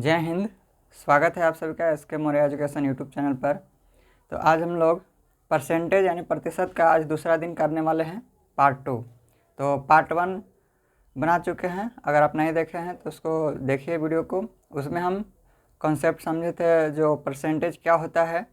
जय हिंद। स्वागत है आप सभी का SK Maurya education YouTube channel पर। तो आज हम लोग परसेंटेज यानी प्रतिशत का आज दूसरा दिन करने वाले हैं, पार्ट 2। तो पार्ट 1 बना चुके हैं, अगर आप नहीं देखे हैं तो उसको देखिए वीडियो को। उसमें हम कॉन्सेप्ट समझे थे, जो परसेंटेज क्या होता है,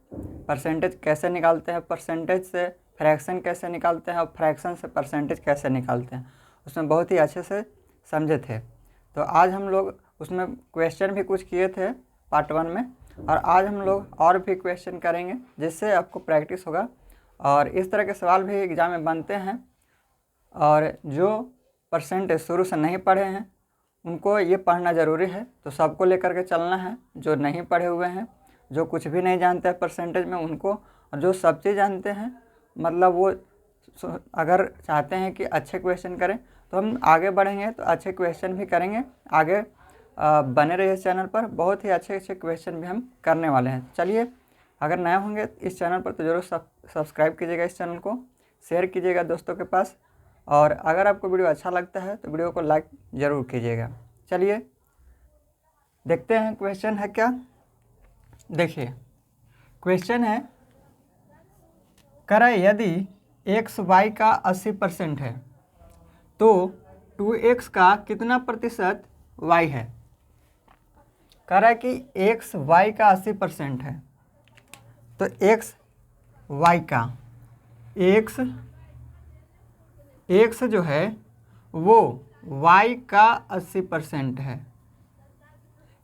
परसेंटेज कैसे निकालते हैं, परसेंटेज से फ्रैक्शन कैसे निकालते हैं और फ्रैक्शन से परसेंटेज कैसे निकालते हैं, उसमें बहुत ही अच्छे से समझे थे। तो आज हम लोग उसमें क्वेश्चन भी कुछ किए थे पार्ट 1 में, और आज हम लोग और भी क्वेश्चन करेंगे जिससे आपको प्रैक्टिस होगा। और इस तरह के सवाल भी एग्ज़ाम में बनते हैं, और जो परसेंटेज शुरू से नहीं पढ़े हैं उनको ये पढ़ना ज़रूरी है। तो सबको लेकर के चलना है, जो नहीं पढ़े हुए हैं, जो कुछ भी नहीं जानते हैं परसेंटेज में उनको, और जो सब चीज़ जानते हैं, मतलब वो अगर चाहते हैं कि अच्छे क्वेश्चन करें तो हम आगे बढ़ेंगे तो अच्छे क्वेश्चन भी करेंगे। आगे बने रहिए चैनल पर, बहुत ही अच्छे अच्छे क्वेश्चन भी हम करने वाले हैं। चलिए, अगर नए होंगे इस चैनल पर तो ज़रूर सब्सक्राइब कीजिएगा, इस चैनल को शेयर कीजिएगा दोस्तों के पास, और अगर आपको वीडियो अच्छा लगता है तो वीडियो को लाइक ज़रूर कीजिएगा। चलिए देखते हैं क्वेश्चन है क्या। देखिए क्वेश्चन है, करें यदि x y का 80% है तो 2x का कितना प्रतिशत y है। कह रहा है कि x y का 80% है तो x y का x जो है वो y का 80% है,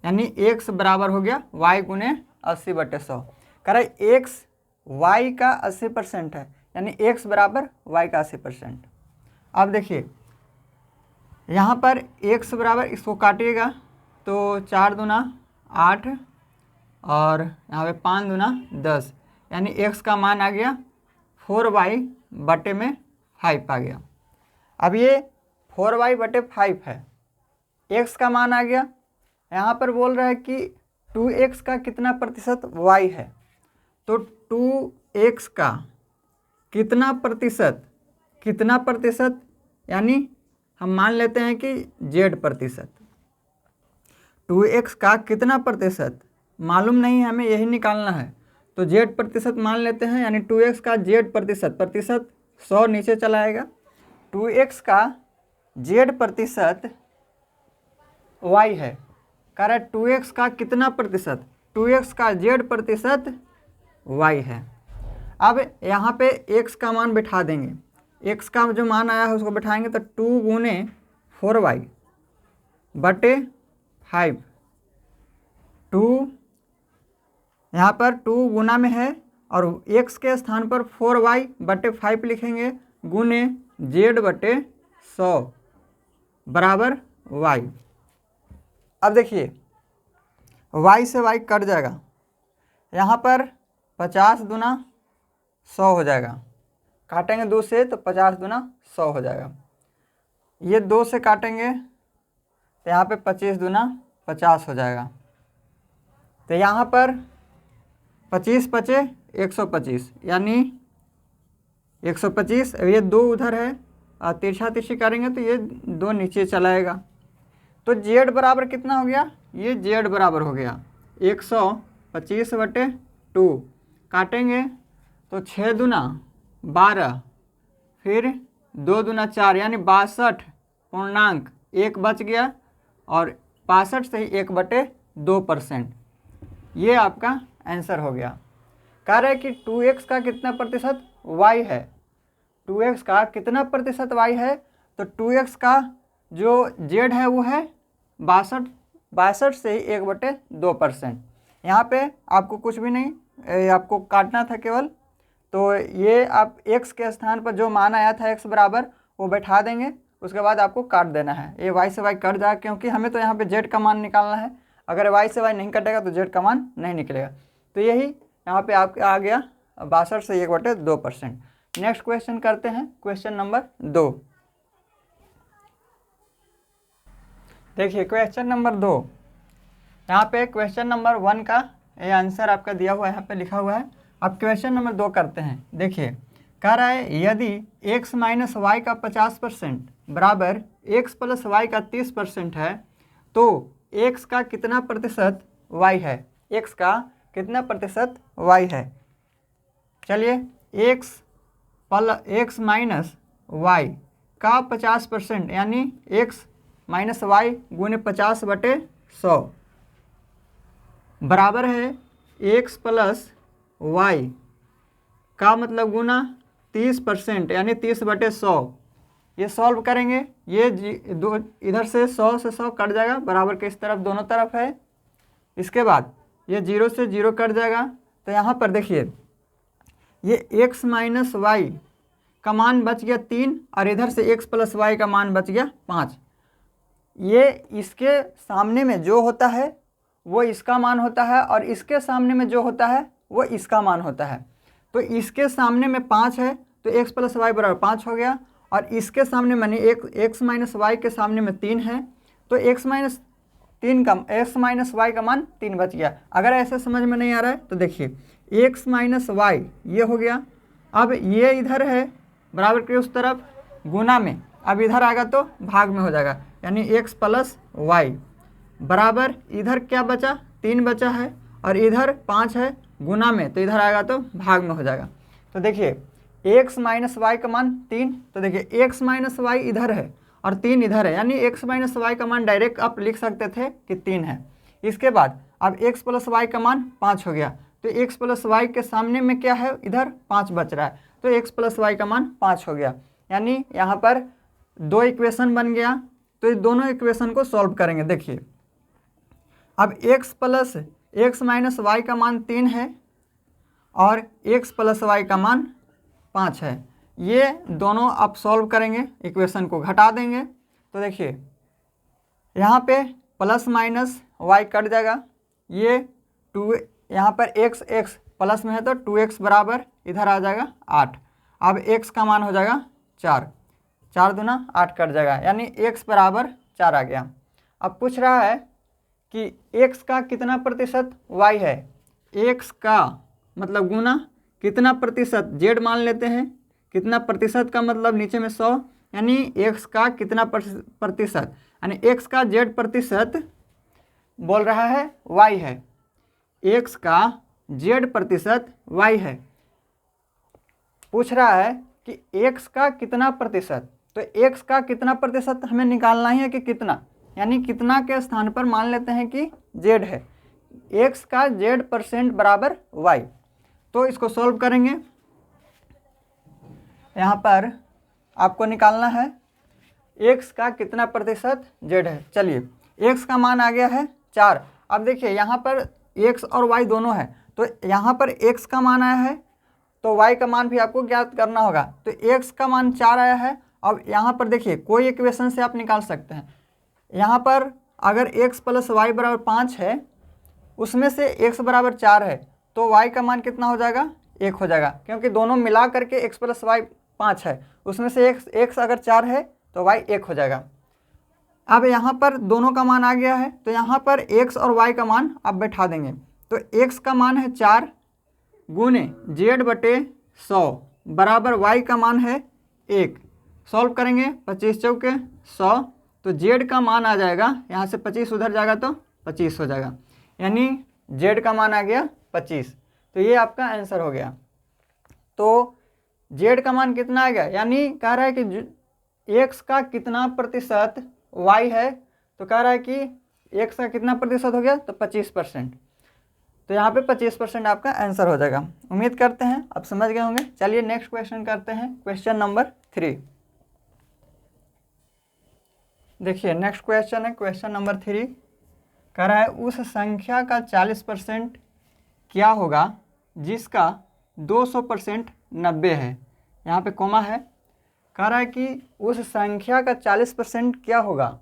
यानी x बराबर हो गया y गुने 80/100। कह रहा है x y का 80% है, यानी x बराबर y का 80%। अब देखिए यहाँ पर x बराबर, इसको काटिएगा तो 4 दूना 8 और यहाँ पे 5 दूना 10, यानी x का मान आ गया 4y/5 आ गया। अब ये 4y/5 है, x का मान आ गया। यहाँ पर बोल रहा है कि 2x का कितना प्रतिशत y है, तो 2x का कितना प्रतिशत, यानी हम मान लेते हैं कि z%। 2x का कितना प्रतिशत मालूम नहीं है, हमें यही निकालना है, तो z% मान लेते हैं, यानी 2x का z%, 100 नीचे चला आएगा। 2x का z% y है। कह रहा है 2x का कितना प्रतिशत, 2x का z% y है। अब यहाँ पे x का मान बिठा देंगे, x का जो मान आया है उसको बिठाएंगे तो 2 गुने 4y/5। 2 यहाँ पर 2 गुना में है और x के स्थान पर 4y/5 लिखेंगे, गुने z/100 बराबर y। अब देखिए y से y कट जाएगा, यहाँ पर 50 दूना 100 हो जाएगा, काटेंगे 2 से तो 50 दूना 100 हो जाएगा। ये 2 से काटेंगे तो यहाँ पे 25 दूना 50 हो जाएगा। तो यहाँ पर 25 पचे 125, यानी 125। ये 2 उधर है, तिरछा तिरछी करेंगे तो ये 2 नीचे चलाएगा। तो z बराबर कितना हो गया, ये z बराबर हो गया 125/2। काटेंगे तो 6 दूना 12, फिर 2 दूना 4, यानी 62.1 बच गया, और 65 से ही 1/2%। ये आपका आंसर हो गया। कह रहे हैं कि 2x का कितना प्रतिशत y है, 2x का कितना प्रतिशत y है, तो 2x का जो z है वो है 62 से ही 1/2%। यहाँ पे आपको कुछ भी नहीं, आपको काटना था केवल। तो ये आप x के स्थान पर जो मान आया था x बराबर वो बैठा देंगे, उसके बाद आपको काट देना है। ये y से y कट जाएगा, क्योंकि हमें तो यहाँ पे z का मान निकालना है। अगर y से y नहीं कटेगा तो z का मान नहीं निकलेगा। तो यही यहाँ पे आपके आ गया 62 से 1/2%। नेक्स्ट क्वेश्चन करते हैं, क्वेश्चन नंबर 2। देखिए क्वेश्चन नंबर 2, यहाँ पे क्वेश्चन नंबर 1 का ये आंसर आपका दिया हुआ है, यहाँ पे लिखा हुआ है। अब क्वेश्चन नंबर 2 करते हैं। देखिए कह रहा है यदि x - y का 50% बराबर x + y का 30% है तो x का कितना प्रतिशत y है, x का कितना प्रतिशत y है। चलिए x माइनस वाई का 50% यानी x माइनस वाई गुने 50/100 बराबर है x प्लस वाई का मतलब गुना 30% यानी 30/100। ये सॉल्व करेंगे, ये इधर से 100 से 100 कट जाएगा, बराबर के इस तरफ दोनों तरफ है। इसके बाद ये 0 से 0 कट जाएगा। तो यहाँ पर देखिए ये x माइनस वाई का मान बच गया 3 और इधर से x प्लस वाई का मान बच गया 5। ये इसके सामने में जो होता है वो इसका मान होता है और इसके सामने में जो होता है वो इसका मान होता है। तो इसके सामने में 5 है तो x प्लस वाई बराबर 5 हो गया, और इसके सामने माने x माइनस वाई के सामने में 3 है तो x माइनस वाई का मान 3 बच गया। अगर ऐसे समझ में नहीं आ रहा है तो देखिए x माइनस वाई ये हो गया, अब ये इधर है बराबर के उस तरफ गुना में, अब इधर आएगा तो भाग में हो जाएगा, यानी x प्लस वाई बराबर इधर क्या बचा 3 बचा है और इधर 5 है गुना में, तो इधर आएगा तो भाग में हो जाएगा। तो देखिए x माइनस वाई का मान 3, तो देखिए x माइनस वाई इधर है और 3 इधर है, यानी x माइनस वाई का मान डायरेक्ट आप लिख सकते थे कि 3 है। इसके बाद अब x प्लस वाई का मान 5 हो गया, तो x प्लस वाई के सामने में क्या है इधर 5 बच रहा है, तो x प्लस वाई का मान 5 हो गया। यानी यहाँ पर 2 इक्वेशन बन गया। तो इस दोनों इक्वेशन को सॉल्व करेंगे। देखिए अब x माइनस वाई का मान 3 है और x प्लस वाई का मान 5 है। ये दोनों आप सॉल्व करेंगे, इक्वेशन को घटा देंगे। तो देखिए यहाँ पे प्लस माइनस y कट जाएगा, ये 2 यहाँ पर x प्लस में है तो 2x बराबर इधर आ जाएगा 8। अब x का मान हो जाएगा 4 दूना 8 कट जाएगा, यानी x बराबर 4 आ गया। अब पूछ रहा है कि x का कितना प्रतिशत y है, x का मतलब गुना कितना प्रतिशत, z मान लेते हैं, कितना प्रतिशत का मतलब नीचे में 100, यानी x का कितना प्रतिशत, यानी x का z प्रतिशत बोल रहा है y है, x का z प्रतिशत y है। पूछ रहा है कि x का कितना प्रतिशत, तो x का कितना प्रतिशत हमें निकालना ही है कि कितना, यानी कितना के स्थान पर मान लेते हैं कि z है, x का z% बराबर y। तो इसको सॉल्व करेंगे। यहाँ पर आपको निकालना है x का कितना प्रतिशत z है। चलिए x का मान आ गया है 4। अब देखिए यहाँ पर x और y दोनों है, तो यहाँ पर x का मान आया है तो y का मान भी आपको ज्ञात करना होगा। तो x का मान 4 आया है। अब यहाँ पर देखिए कोई इक्वेशन से आप निकाल सकते हैं। यहाँ पर अगर x प्लस वाई बराबर 5 है, उसमें से x बराबर 4 है, तो y का मान कितना हो जाएगा 1 हो जाएगा, क्योंकि दोनों मिला करके x प्लस वाई 5 है, उसमें से x अगर 4 है तो y 1 हो जाएगा। अब यहाँ पर दोनों का मान आ गया है, तो यहाँ पर x और y का मान आप बैठा देंगे। तो x का मान है 4 गुने z/100 बराबर y का मान है 1। सॉल्व करेंगे 25 चौके 100, तो z का मान आ जाएगा, यहाँ से 25 उधर जाएगा तो 25 हो जाएगा, यानी z का मान आ गया 25। तो ये आपका आंसर हो गया। तो z का मान कितना आ गया, यानी कह रहा है कि x का कितना प्रतिशत y है, तो कह रहा है कि x का कितना प्रतिशत हो गया, तो 25%। तो यहाँ पे 25% आपका आंसर हो जाएगा। उम्मीद करते हैं आप समझ गए होंगे। चलिए नेक्स्ट क्वेश्चन करते हैं, क्वेश्चन नंबर 3। देखिए नेक्स्ट क्वेश्चन है क्वेश्चन नंबर 3। कह रहा है उस संख्या का 40% क्या होगा जिसका 200% 90 है। यहाँ पे कोमा है। कह रहा है कि उस संख्या का 40% क्या होगा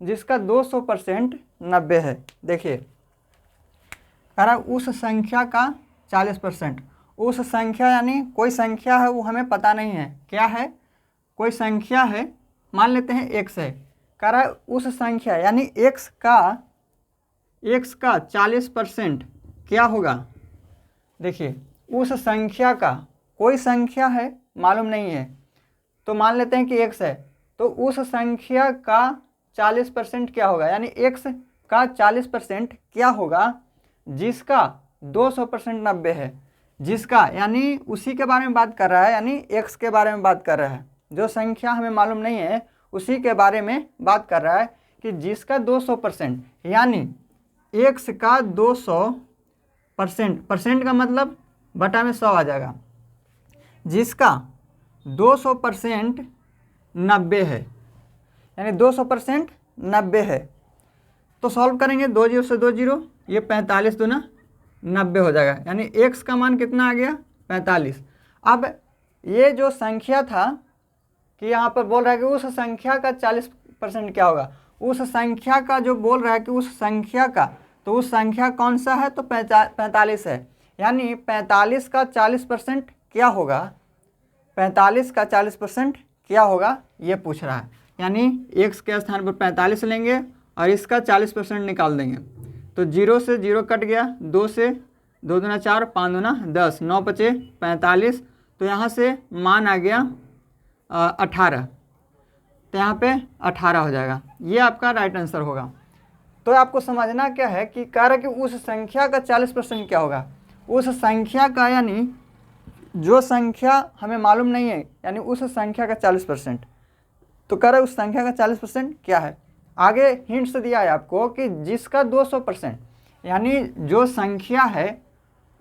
जिसका 200% 90 है। देखिए कह रहा है उस संख्या का 40%, उस संख्या यानी कोई संख्या है, वो हमें पता नहीं है क्या है, कोई संख्या है, मान लेते हैं x है। कह रहा है उस संख्या यानी x का 40% क्या होगा। देखिए उस संख्या का, कोई संख्या है मालूम नहीं है, तो मान लेते हैं कि x है, तो उस संख्या का 40% क्या होगा, यानी x का 40% क्या होगा जिसका 200% 90 है, जिसका यानी उसी के बारे में बात कर रहा है, यानी x के बारे में बात कर रहा है, जो संख्या हमें मालूम नहीं है उसी के बारे में बात कर रहा है कि जिसका 200% यानी x का 200%, परसेंट का मतलब बटा में 100 आ जाएगा, जिसका 200% 90 है, यानी 200% 90 है। तो सॉल्व करेंगे 2 जीरो से 2 जीरो, ये 45 दूना 90 हो जाएगा, यानी x का मान कितना आ गया 45। अब ये जो संख्या था कि यहाँ पर बोल रहा है कि उस संख्या का 40% क्या होगा, उस संख्या का जो बोल रहा है कि उस संख्या का, तो उस संख्या कौन सा है, तो 45 है, यानी 45 का 40% क्या होगा, 45 का 40% क्या होगा ये पूछ रहा है, यानी x के स्थान पर 45 लेंगे और इसका 40% निकाल देंगे। तो 0 से 0 कट गया, 2 से 2 दूना 4, 5 दूना 10, 9 बचे 45, तो यहाँ से मान आ गया 18, तो यहाँ पे 18 हो जाएगा, ये आपका राइट आंसर होगा। तो आपको समझना क्या है कि कह रहा है कि उस संख्या का 40% क्या होगा, उस संख्या का यानी जो संख्या हमें मालूम नहीं है, यानी उस संख्या का 40%, तो कह रहा है उस संख्या का 40% क्या है। आगे हिंट्स दिया है आपको कि जिसका 200%, यानी जो संख्या है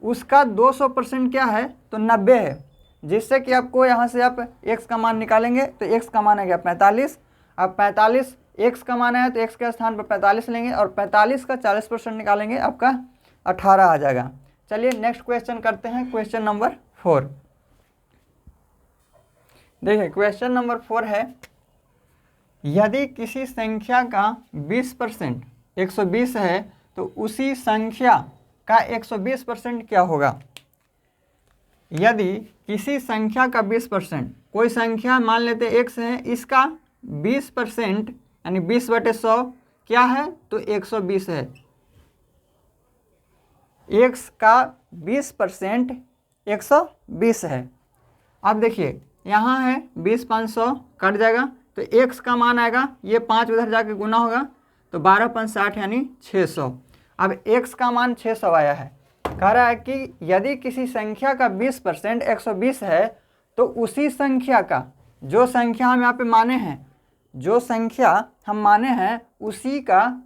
उसका 200% क्या है, तो 90 है, जिससे कि आपको यहाँ से आप x का मान निकालेंगे तो x का मान आ गया 45। अब 45 x का मान है तो x के स्थान पर 45 लेंगे और 45 का 40% निकालेंगे, आपका 18 आ जाएगा। चलिए नेक्स्ट क्वेश्चन करते हैं, क्वेश्चन नंबर 4। देखिए क्वेश्चन नंबर 4 है, यदि किसी संख्या का 20% 120 है तो उसी संख्या का 120% क्या होगा। यदि किसी संख्या का 20%, कोई संख्या मान लेते x है, इसका 20% यानी 20/100 क्या है, तो 120 है। x का 20% 120 है। अब देखिए यहाँ है 20 500 कट जाएगा, तो x का मान आएगा, ये 5 उधर जाके गुना होगा तो 12 5 60 यानी 600। अब x का मान 600 आया है, कह रहा है कि यदि किसी संख्या का 20% 120 है तो उसी संख्या का, जो संख्या हम यहाँ पे माने हैं, जो संख्या हम माने हैं उसी का,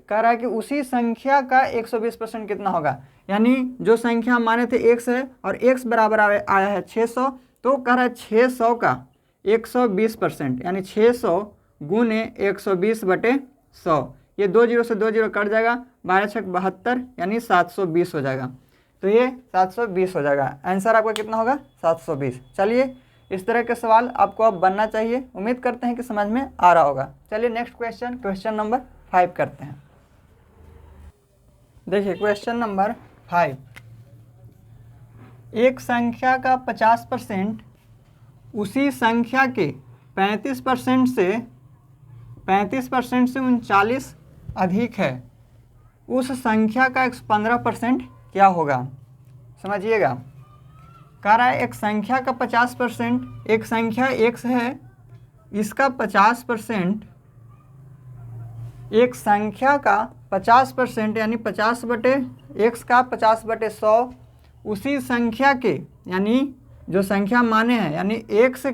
कह रहा है कि उसी संख्या का 120% कितना होगा, यानी जो संख्या हम माने थे x है और x बराबर आया है 600, तो कह रहा है 600 का 120% यानी 600 गुने 120/100, ये 2 जीरो से 2 जीरो कट जाएगा, 12 छक 72 यानी 720 हो जाएगा, तो ये 720 हो जाएगा। आंसर आपका कितना होगा 720। चलिए इस तरह के सवाल आपको अब बनना चाहिए, उम्मीद करते हैं कि समझ में आ रहा होगा। चलिए नेक्स्ट क्वेश्चन, क्वेश्चन नंबर 5 करते हैं। देखिए क्वेश्चन नंबर 5, एक संख्या का 50% उसी संख्या के 35% से 39 अधिक है, उस संख्या का 15% क्या होगा। समझिएगा, कह रहा है एक संख्या का 50%, एक संख्या x है, इसका 50%, एक संख्या का 50% यानी 50/x का 50/100 उसी संख्या के, यानी जो संख्या माने हैं, यानी x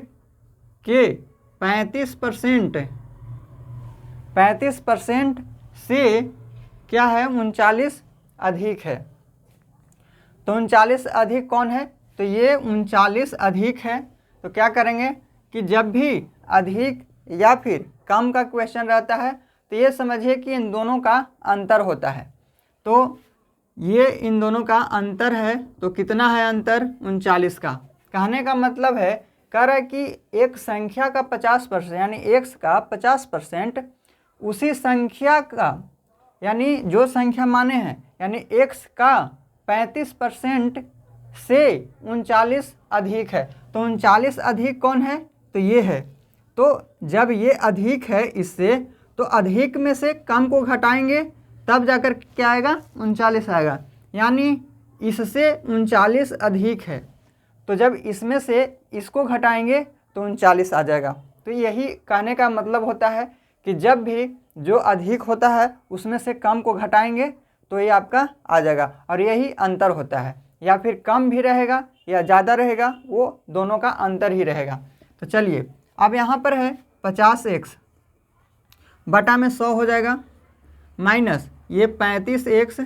के 35% से क्या है 39 अधिक है। तो 39 अधिक कौन है, तो ये 39 अधिक है। तो क्या करेंगे कि जब भी अधिक या फिर कम का क्वेश्चन रहता है तो ये समझिए कि इन दोनों का अंतर होता है। तो ये इन दोनों का अंतर है, तो कितना है अंतर 39 का। कहने का मतलब है, कह रहा है कि एक संख्या का 50% यानी x का 50% उसी संख्या का, यानी जो संख्या माने हैं, यानी x का 35% से 39 अधिक है। तो 39 अधिक कौन है, तो ये है। तो जब ये अधिक है इससे, तो अधिक में से कम को घटाएंगे तब जाकर क्या आएगा 39 आएगा, यानी इससे 39 अधिक है। तो जब इसमें से इसको घटाएंगे तो 39 आ जाएगा। तो यही कहने का मतलब होता है कि जब भी जो अधिक होता है उसमें से कम को घटाएंगे तो ये आपका आ जाएगा, और यही अंतर होता है, या फिर कम भी रहेगा या ज़्यादा रहेगा, वो दोनों का अंतर ही रहेगा। तो चलिए अब यहाँ पर है 50x बटा में 100 हो जाएगा, माइनस ये 35x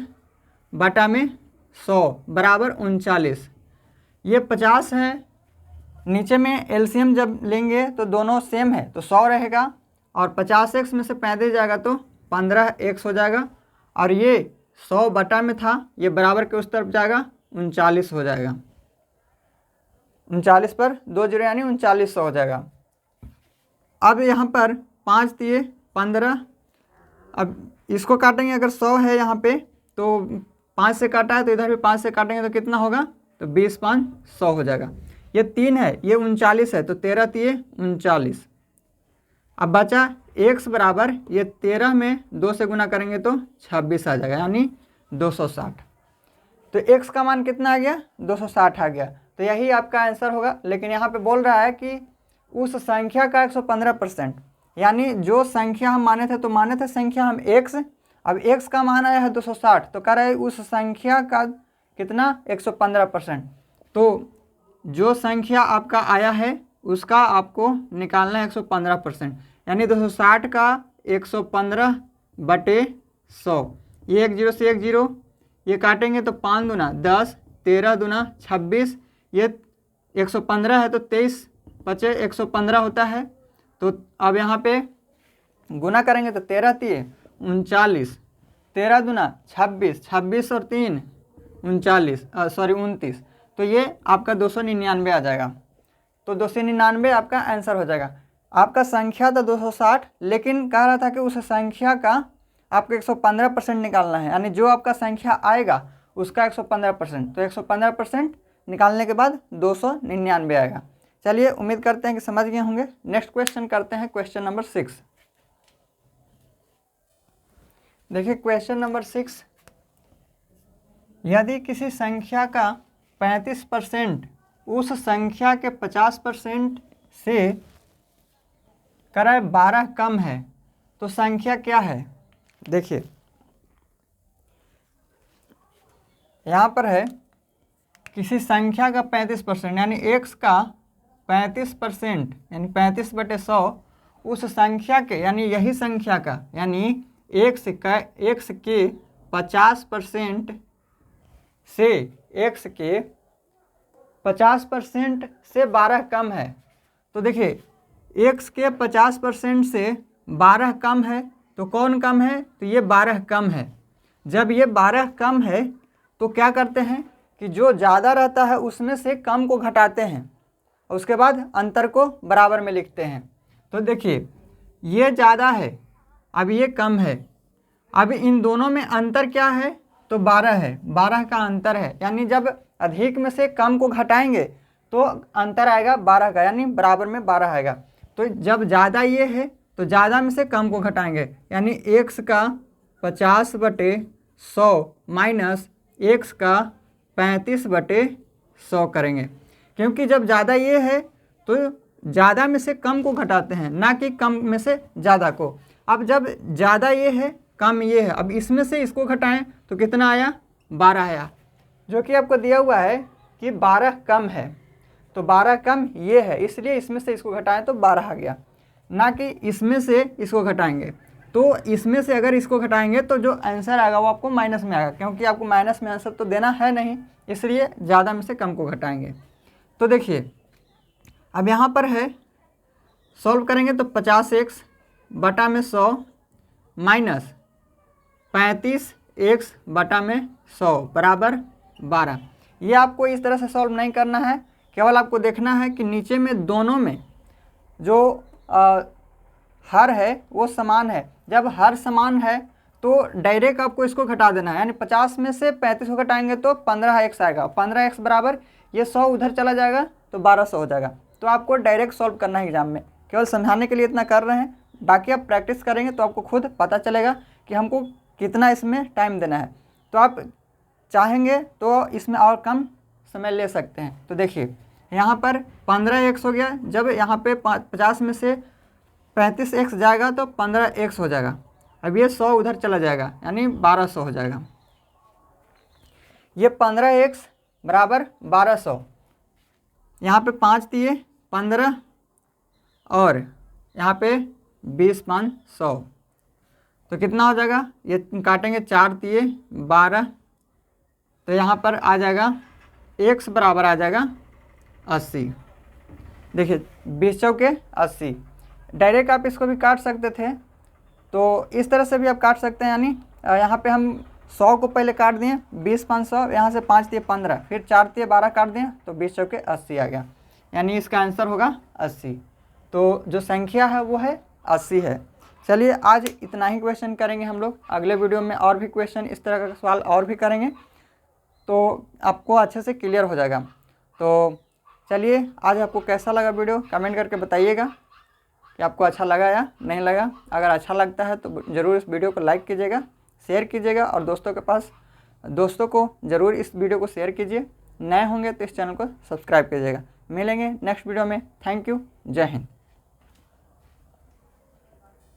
बटा में 100 बराबर 39। ये 50 है, नीचे में एलसीएम जब लेंगे तो दोनों सेम है तो 100 रहेगा, और 50x में से 35 जाएगा तो 15x हो जाएगा, और ये 100 बटा में था, ये बराबर के उस तरफ जाएगा 39 हो जाएगा। 39 पर 2 जीरो यानी 3900 हो जाएगा। अब यहाँ पर 5 दिए 15, अब इसको काटेंगे, अगर 100 है यहाँ पे तो 5 से काटा है तो इधर भी 5 से काटेंगे तो कितना होगा, तो 20 5 100 हो जाएगा। ये 3 है, ये 39 है तो 13 तिये 39। अब बचा x बराबर, ये 13 में 2 से गुना करेंगे तो 26 आ जाएगा, यानी 260। तो x का मान कितना आ गया, 260 आ गया। तो यही आपका आंसर होगा। लेकिन यहाँ पे बोल रहा है कि उस संख्या का 115%, यानी जो संख्या हम माने थे तो माने थे संख्या हम x, अब x का मान आया है 260, तो कह रहा है उस संख्या का कितना 115%। तो जो संख्या आपका आया है उसका आपको निकालना है 115%, यानी 260 का 115 बटे 100। ये 1 जीरो से 1 जीरो, ये काटेंगे तो 5 दूना 10, 13 दूना 26, ये 115 है तो 23 बचे 115 होता है। तो अब यहाँ पे गुना करेंगे तो 13 तिये 39, 13 दूना 26, 26 और 3 29, तो ये आपका 299 आ जाएगा। तो 299 आपका आंसर हो जाएगा। आपका संख्या था 260, लेकिन कह रहा था कि उस संख्या का आपको 115% निकालना है, यानी जो आपका संख्या आएगा उसका 115%। तो 115% निकालने के बाद 299 आएगा। चलिए उम्मीद करते हैं कि समझ गए होंगे। नेक्स्ट क्वेश्चन करते हैं, क्वेश्चन नंबर 6। देखिए क्वेश्चन नंबर 6, यदि किसी संख्या का 35% उस संख्या के 50% से कराए 12 कम है तो संख्या क्या है। देखिए यहाँ पर है किसी संख्या का 35%, यानी x का 35%, यानी 35 बटे 100 उस संख्या के, यानी यही संख्या का, यानी x के 50% से x के 50% से 12 कम है। तो देखिए x के 50% से 12 कम है, तो कौन कम है, तो ये 12 कम है। जब ये 12 कम है तो क्या करते हैं कि जो ज़्यादा रहता है उसमें से कम को घटाते हैं, और उसके बाद अंतर को बराबर में लिखते हैं। तो देखिए ये ज़्यादा है, अब ये कम है, अब इन दोनों में अंतर क्या है, तो 12 है, 12 का अंतर है। यानी जब अधिक में से कम को घटाएंगे तो अंतर आएगा 12 का, यानी बराबर में 12 आएगा। तो जब ज़्यादा ये है तो ज़्यादा में से कम को घटाएंगे, यानी x का 50 बटे 100 माइनस x का 35 बटे 100 करेंगे, क्योंकि जब ज़्यादा ये है तो ज़्यादा में से कम को घटाते हैं, ना कि कम में से ज़्यादा को। अब जब ज़्यादा ये है कम ये है, अब इसमें से इसको घटाएं तो कितना आया, 12 आया, जो कि आपको दिया हुआ है कि 12 कम है। तो 12 कम ये है, इसलिए इसमें से इसको घटाएं तो 12 आ गया, ना कि इसमें से इसको घटाएंगे। तो इसमें से अगर इसको घटाएंगे तो जो आंसर आएगा वो आपको माइनस में आएगा, क्योंकि आपको माइनस में आंसर तो देना है नहीं, इसलिए ज़्यादा में से कम को घटाएंगे। तो देखिए अब यहाँ पर है, सॉल्व करेंगे तो 50x बटा में 100 माइनस 35x बटा में 100 बराबर 12। ये आपको इस तरह से सॉल्व नहीं करना है, केवल आपको देखना है कि नीचे में दोनों में जो हर है वो समान है। जब हर समान है तो डायरेक्ट आपको इसको घटा देना है, यानी 50 में से 35 को घटाएंगे तो 15x आएगा, 15x बराबर ये 100 उधर चला जाएगा तो 1200 हो जाएगा। तो आपको डायरेक्ट सॉल्व करना है एग्जाम में, केवल समझाने के लिए इतना कर रहे हैं, बाकी आप प्रैक्टिस करेंगे तो आपको खुद पता चलेगा कि हमको कितना इसमें टाइम देना है। तो आप चाहेंगे तो इसमें और कम समय ले सकते हैं। तो देखिए यहाँ पर 15x हो गया, जब यहाँ पे 50 में से 35x जाएगा तो 15x हो जाएगा, अब ये 100 उधर चला जाएगा यानी 1200 हो जाएगा। ये 15x बराबर 1200, यहाँ पे 5 दिए 15 और यहाँ पे 20 5 100, तो कितना हो जाएगा, ये काटेंगे 4 दिए 12, तो यहाँ पर आ जाएगा x बराबर आ जाएगा 80। देखिए 20 चौके 80, डायरेक्ट आप इसको भी काट सकते थे, तो इस तरह से भी आप काट सकते हैं। यानी यहाँ पे हम 100 को पहले काट दिए 20 500, यहाँ से 5 दिए 15, फिर 4 दिए 12 काट दिए, तो 20 चौके 80 आ गया, यानी इसका आंसर होगा 80। तो जो संख्या है वो है 80 है। चलिए आज इतना ही क्वेश्चन करेंगे हम लोग, अगले वीडियो में और भी क्वेश्चन इस तरह का सवाल और भी करेंगे, तो आपको अच्छे से क्लियर हो जाएगा। तो चलिए आज आपको कैसा लगा वीडियो कमेंट करके बताइएगा कि आपको अच्छा लगा या नहीं लगा। अगर अच्छा लगता है तो ज़रूर इस वीडियो को लाइक कीजिएगा, शेयर कीजिएगा और दोस्तों को ज़रूर इस वीडियो को शेयर कीजिए। नए होंगे तो इस चैनल को सब्सक्राइब कीजिएगा। मिलेंगे नेक्स्ट वीडियो में। Thank you. जय हिंद।